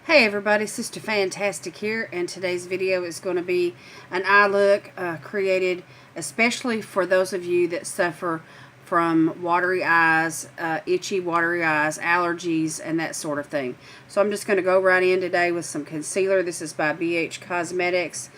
Hey everybody, Sister Fantastic here, and today's video is going to be an eye look created especially for those of you that suffer from watery eyes, itchy watery eyes, allergies, and that sort of thing. So I'm just going to go right in today with some concealer. This is by BH Cosmetics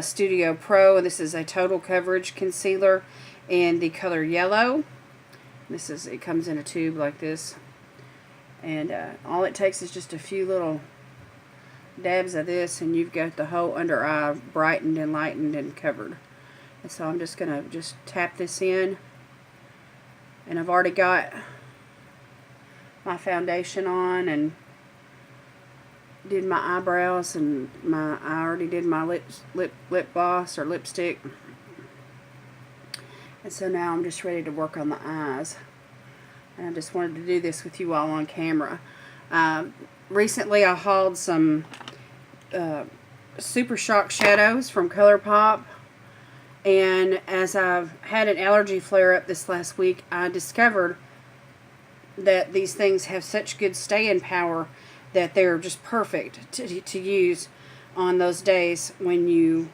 Studio Pro, and this is a total coverage concealer in the color yellow. It comes in a tube like this, and all it takes is just a few little dabs of this and you've got the whole under eye brightened and lightened and covered. And so I'm just going to tap this in, and I've already got my foundation on and did my eyebrows, and I already did my lip gloss or lipstick, and so now I'm just ready to work on the eyes. And I just wanted to do this with you all on camera. Recently I hauled some Super Shock shadows from ColourPop, and as I've had an allergy flare-up this last week, I discovered that these things have such good staying power that they're just perfect to use on those days when you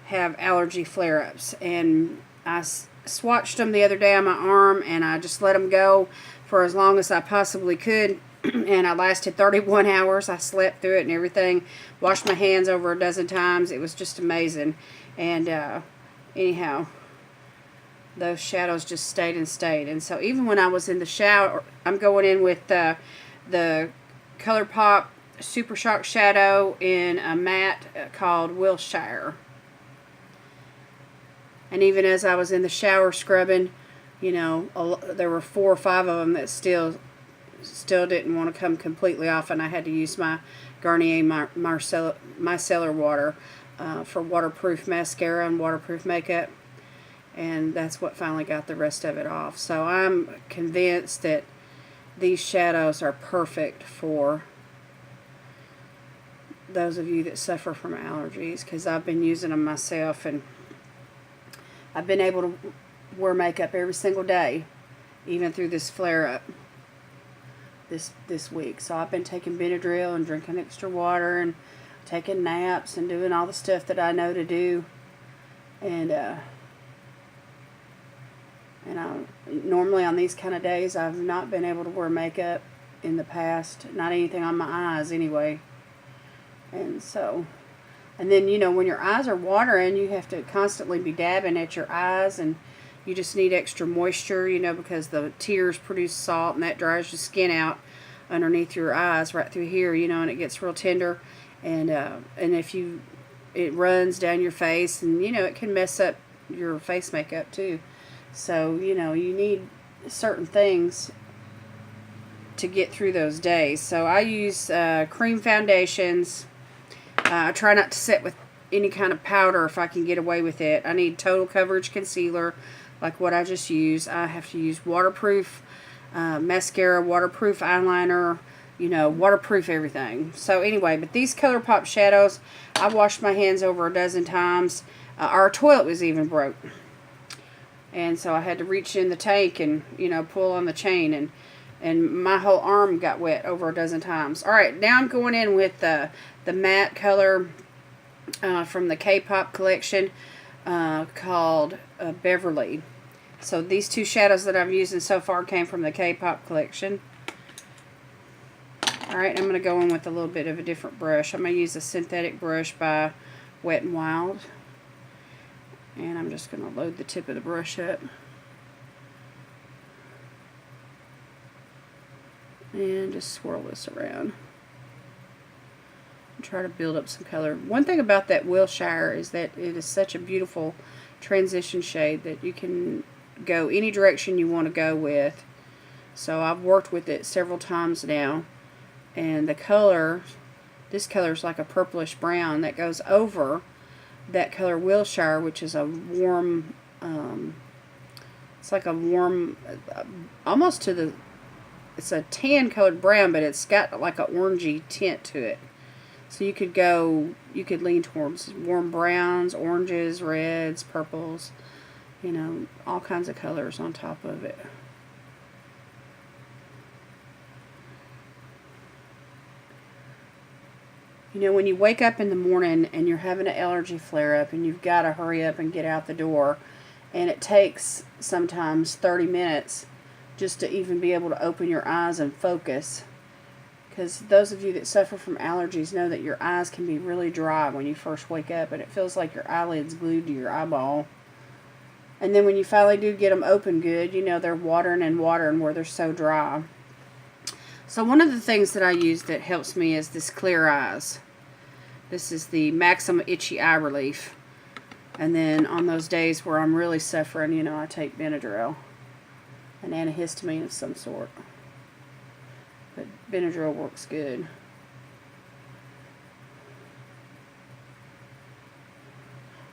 have allergy flare-ups. And I swatched them the other day on my arm, and I just let them go for as long as I possibly could. And I lasted 31 hours. I slept through it and everything. Washed my hands over a dozen times. It was just amazing. And anyhow, those shadows just stayed and stayed. And so even when I was in the shower, I'm going in with the ColourPop Super Shock shadow in a matte called Wilshire. And even as I was in the shower scrubbing, you know, there were 4 or 5 of them that still didn't want to come completely off, and I had to use my Garnier Micellar Water for waterproof mascara and waterproof makeup, and that's what finally got the rest of it off. So I'm convinced that these shadows are perfect for those of you that suffer from allergies, because I've been using them myself, and I've been able to wear makeup every single day, even through this flare-up this week. So I've been taking Benadryl and drinking extra water and taking naps and doing all the stuff that I know to do. And normally on these kind of days I've not been able to wear makeup in the past, not anything on my eyes anyway. And so, and then, you know, when your eyes are watering, you have to constantly be dabbing at your eyes, and you just need extra moisture, you know, because the tears produce salt, and that dries your skin out underneath your eyes, right through here, you know, and it gets real tender. And if it runs down your face, and, you know, it can mess up your face makeup too. So, you know, you need certain things to get through those days. So I use cream foundations. I try not to set with any kind of powder if I can get away with it. I need total coverage concealer like what I just used. I have to use waterproof mascara, waterproof eyeliner, you know, waterproof everything. So anyway, but these ColourPop shadows, I washed my hands over a dozen times. Our toilet was even broke, and so I had to reach in the tank and, you know, pull on the chain, and my whole arm got wet over a dozen times. Alright, now I'm going in with the matte color from the K-Pop collection called Beverly. So these 2 shadows that I'm using so far came from the K-Pop collection. Alright, I'm going to go in with a little bit of a different brush. I'm going to use a synthetic brush by Wet n Wild. And I'm just going to load the tip of the brush up. And just swirl this around. And try to build up some color. One thing about that Wilshire is that it is such a beautiful transition shade that you can go any direction you want to go with. So I've worked with it several times now, and the color, this color is like a purplish brown that goes over that color Wilshire, which is a warm, it's like a warm, almost to the, it's a tan colored brown, but it's got like an orangey tint to it. So you could lean towards warm browns, oranges, reds, purples, you know, all kinds of colors on top of it. You know, when you wake up in the morning and you're having an allergy flare-up and you've got to hurry up and get out the door, and it takes sometimes 30 minutes just to even be able to open your eyes and focus. Because those of you that suffer from allergies know that your eyes can be really dry when you first wake up, and it feels like your eyelid's glued to your eyeball. And then when you finally do get them open good, you know, they're watering and watering where they're so dry. So one of the things that I use that helps me is this Clear Eyes. This is the Maximum Itchy Eye Relief. And then on those days where I'm really suffering, you know, I take Benadryl. An antihistamine of some sort. But Benadryl works good.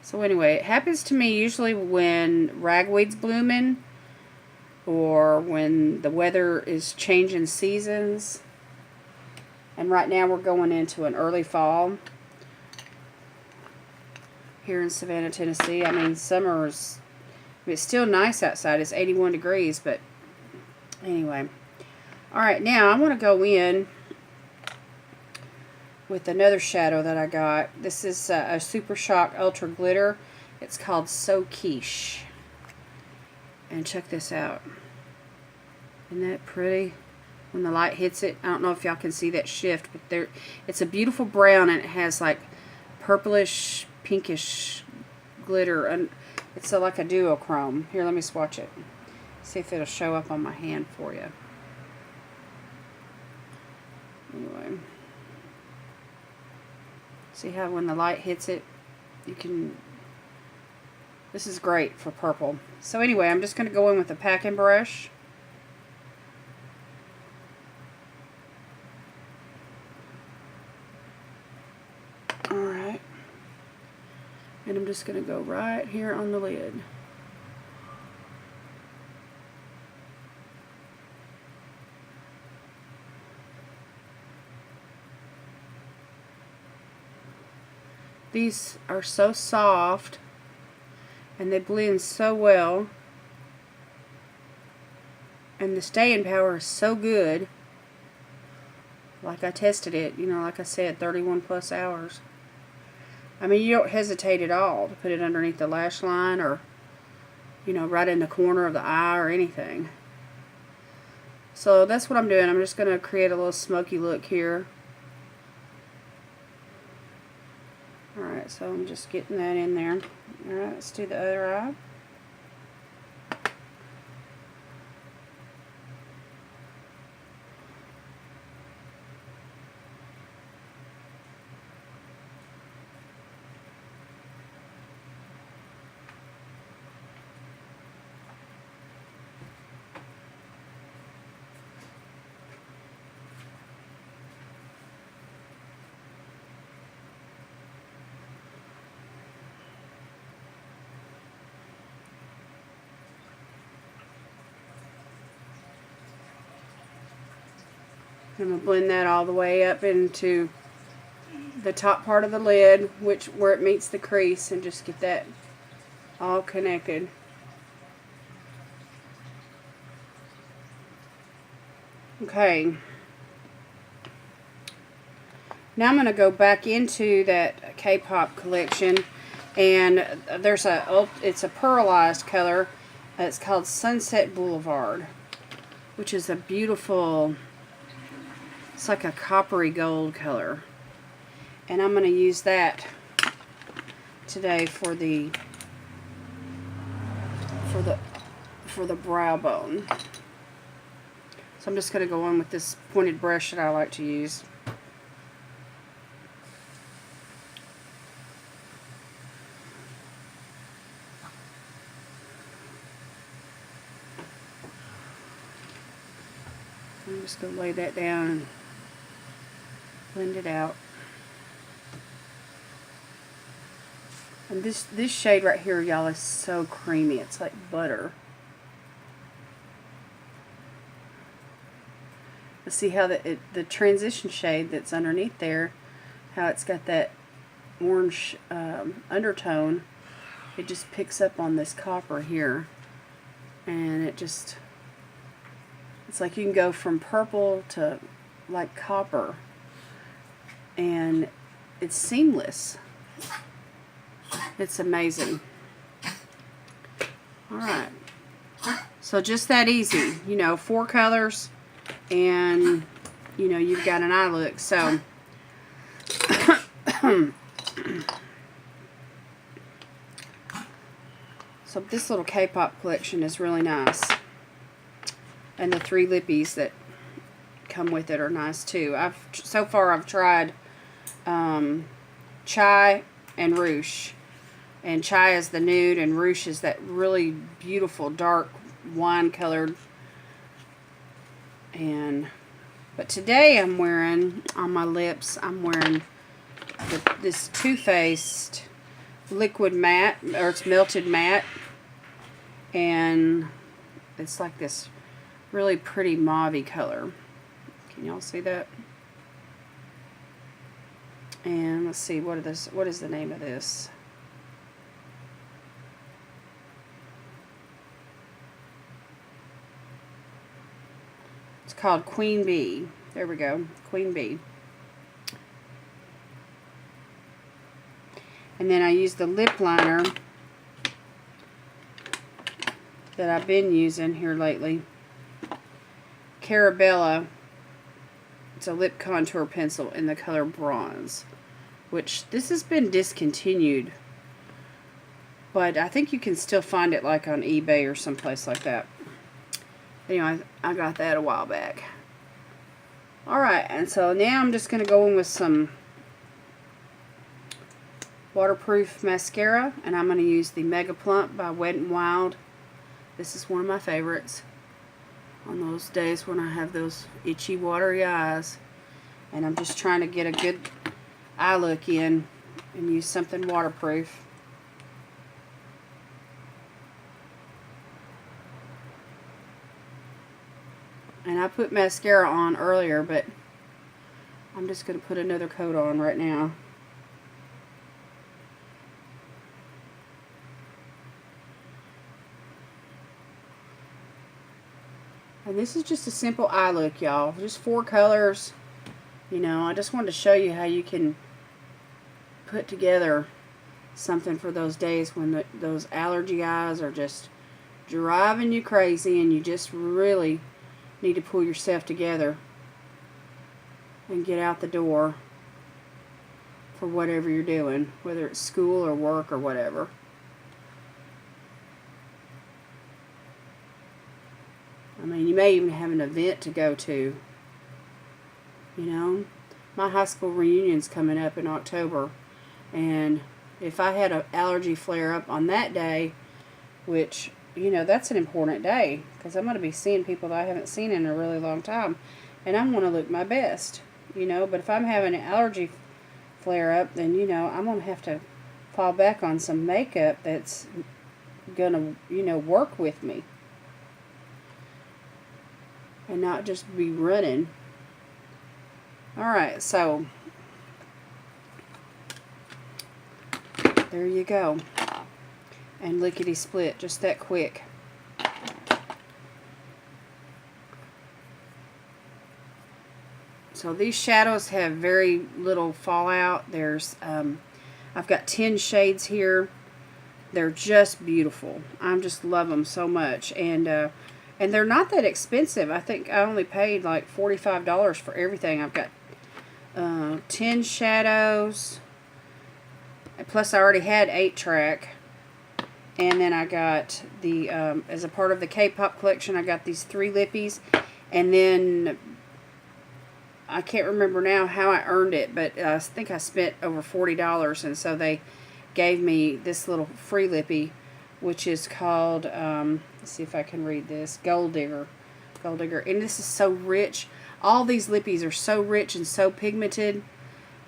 So anyway, it happens to me usually when ragweed's blooming or when the weather is changing seasons. And right now we're going into an early fall here in Savannah, Tennessee. I mean, summer's, it's still nice outside. It's 81 degrees, but anyway. Alright, now I want to go in with another shadow that I got. This is a Super Shock Ultra Glitter. It's called So Quiche. And check this out. Isn't that pretty? When the light hits it, I don't know if y'all can see that shift, but there, it's a beautiful brown, and it has like purplish, pinkish glitter, and it's like a duochrome. Here, let me swatch it. See if it'll show up on my hand for you. Anyway, see how when the light hits it, you can, this is great for purple. So anyway, I'm just going to go in with a packing brush. Alright, and I'm just going to go right here on the lid. These are so soft and they blend so well, and the staying power is so good. Like I tested it, you know, like I said, 31 plus hours. I mean, you don't hesitate at all to put it underneath the lash line or, you know, right in the corner of the eye or anything. So that's what I'm doing. I'm just going to create a little smoky look here. Alright, so I'm just getting that in there. Alright, let's do the other eye. I'm going to blend that all the way up into the top part of the lid, where it meets the crease, and just get that all connected. Okay. Now I'm going to go back into that K-Pop collection, and there's it's a pearlized color. It's called Sunset Boulevard, which is a beautiful, it's like a coppery gold color. And I'm going to use that today for the brow bone. So I'm just going to go on with this pointed brush that I like to use. I'm just going to lay that down and blend it out. And this shade right here, y'all, is so creamy. It's like butter. Let's see how the transition shade that's underneath there, how it's got that orange undertone. It just picks up on this copper here, and it's like you can go from purple to like copper, and it's seamless. It's amazing. Alright. So just that easy. You know, 4 colors and, you know, you've got an eye look. So, so this little K-pop collection is really nice. And the 3 lippies that come with it are nice too. So far I've tried Chai and Rouge. And Chai is the nude and Rouge is that really beautiful dark wine colored. But today I'm wearing, on my lips, I'm wearing this Too Faced liquid matte, or it's melted matte. And it's like this really pretty mauve-y color. Can y'all see that? And let's see, what is the name of this? It's called Queen Bee. There we go, Queen Bee. And then I use the lip liner that I've been using here lately. Carabella. It's a lip contour pencil in the color Bronze, which this has been discontinued, but I think you can still find it like on eBay or someplace like that. Anyway, I got that a while back. Alright, and so now I'm just going to go in with some waterproof mascara, and I'm going to use the Mega Plump by Wet n Wild. This is one of my favorites on those days when I have those itchy, watery eyes. And I'm just trying to get a good eye look in and use something waterproof. And I put mascara on earlier, but I'm just going to put another coat on right now. And this is just a simple eye look, y'all. Just 4 colors. You know, I just wanted to show you how you can put together something for those days when those allergy eyes are just driving you crazy and you just really need to pull yourself together and get out the door for whatever you're doing, whether it's school or work or whatever. I mean, you may even have an event to go to. You know, my high school reunion's coming up in October, and if I had an allergy flare-up on that day, which, you know, that's an important day, because I'm going to be seeing people that I haven't seen in a really long time, and I'm going to look my best, you know. But if I'm having an allergy flare-up, then, you know, I'm going to have to fall back on some makeup that's going to, you know, work with me. And not just be running. Alright, so there you go. And lickety split, just that quick. So these shadows have very little fallout. There's I've got 10 shades here. They're just beautiful. I just love them so much. And they're not that expensive. I think I only paid like $45 for everything. I've got 10 shadows. Plus I already had 8-track. And then I got the, as a part of the K-pop collection, I got these 3 lippies. And then, I can't remember now how I earned it, but I think I spent over $40. And so they gave me this little free lippy, which is called, let's see if I can read this, Gold Digger. Gold Digger. And this is so rich. All these lippies are so rich and so pigmented.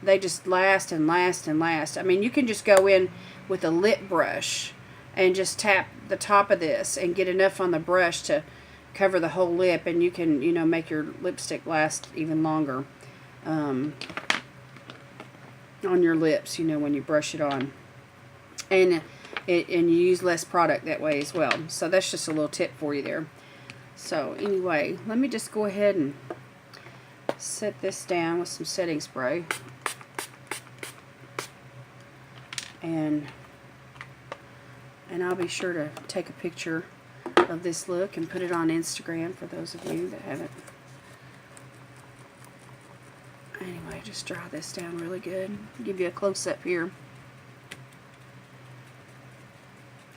They just last and last and last. I mean, you can just go in with a lip brush and just tap the top of this and get enough on the brush to cover the whole lip, and you can, you know, make your lipstick last even longer on your lips, you know, when you brush it on. And you use less product that way as well. So that's just a little tip for you there. So anyway, let me just go ahead and set this down with some setting spray. And I'll be sure to take a picture of this look and put it on Instagram for those of you that haven't. Anyway, just dry this down really good. Give you a close-up here.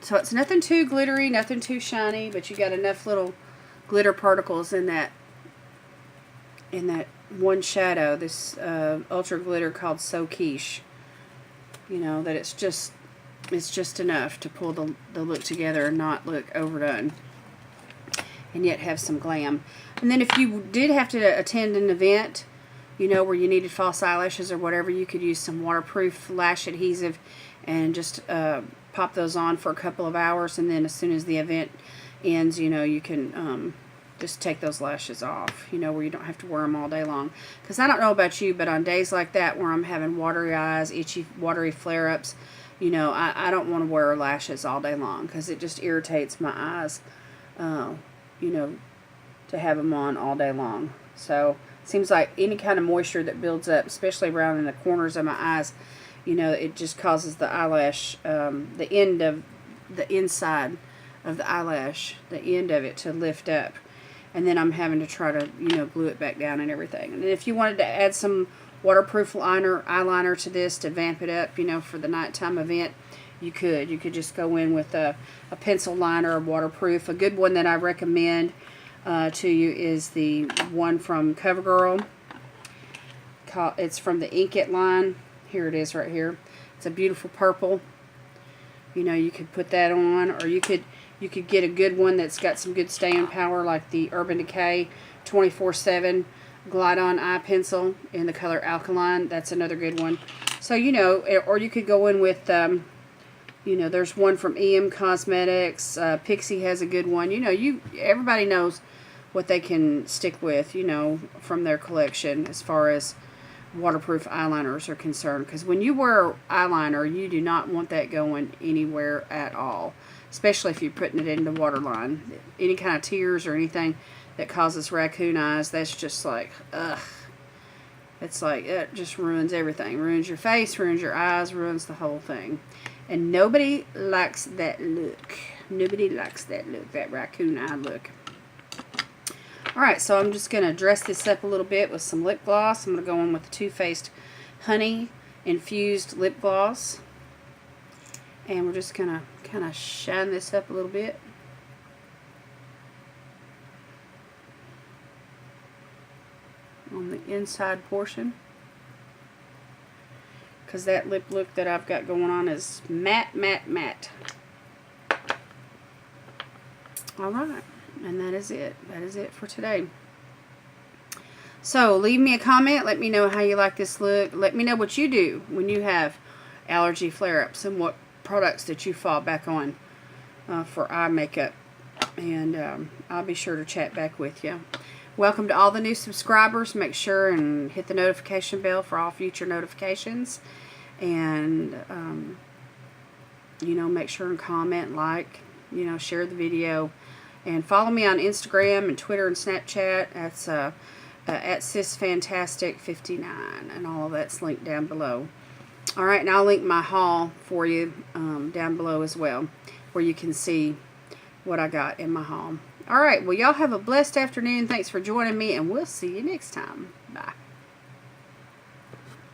So it's nothing too glittery, nothing too shiny, but you got enough little glitter particles in that one shadow, this ultra glitter called So Quiche. You know, that it's just enough to pull the look together and not look overdone, and yet have some glam. And then if you did have to attend an event, you know, where you needed false eyelashes or whatever, you could use some waterproof lash adhesive and just pop those on for a couple of hours, and then as soon as the event ends, you know, you can just take those lashes off, you know, where you don't have to wear them all day long. Because I don't know about you, but on days like that where I'm having watery eyes, itchy, watery flare-ups, you know, I don't want to wear lashes all day long because it just irritates my eyes, you know, to have them on all day long. So it seems like any kind of moisture that builds up, especially around in the corners of my eyes, you know, it just causes the eyelash, the end of the inside of the eyelash, the end of it to lift up. And then I'm having to try to, you know, glue it back down and everything. And if you wanted to add some waterproof eyeliner to this to vamp it up, you know, for the nighttime event, you could. You could just go in with a pencil liner or waterproof. A good one that I recommend to you is the one from CoverGirl. It's from the Ink It line. Here it is right here. It's a beautiful purple. You know, you could put that on, or you could get a good one that's got some good staying power, like the Urban Decay 24/7 Glide-On Eye Pencil in the color Alkaline. That's another good one. So, you know, or you could go in with, you know, there's one from EM Cosmetics. Pixie has a good one. You know, everybody knows what they can stick with, you know, from their collection as far as waterproof eyeliners are concerned. Because when you wear eyeliner, you do not want that going anywhere at all. Especially if you're putting it in the waterline. Any kind of tears or anything that causes raccoon eyes, that's just like, ugh. It's like, it just ruins everything. Ruins your face, ruins your eyes, ruins the whole thing. And nobody likes that look. Nobody likes that look, that raccoon eye look. Alright, so I'm just going to dress this up a little bit with some lip gloss. I'm going to go in with the Too Faced Honey Infused Lip Gloss. And we're just going to kind of shine this up a little bit. On the inside portion. Because that lip look that I've got going on is matte, matte, matte. Alright. And that is it. That is it for today. So, leave me a comment. Let me know how you like this look. Let me know what you do when you have allergy flare-ups and what products that you fall back on for eye makeup. And I'll be sure to chat back with you. Welcome to all the new subscribers. Make sure and hit the notification bell for all future notifications. And, you know, make sure and comment, like, you know, share the video. And follow me on Instagram and Twitter and Snapchat. That's at SisFantastic59. And all of that's linked down below. Alright, and I'll link my haul for you down below as well, where you can see what I got in my haul. Alright, well, y'all have a blessed afternoon. Thanks for joining me, and we'll see you next time. Bye.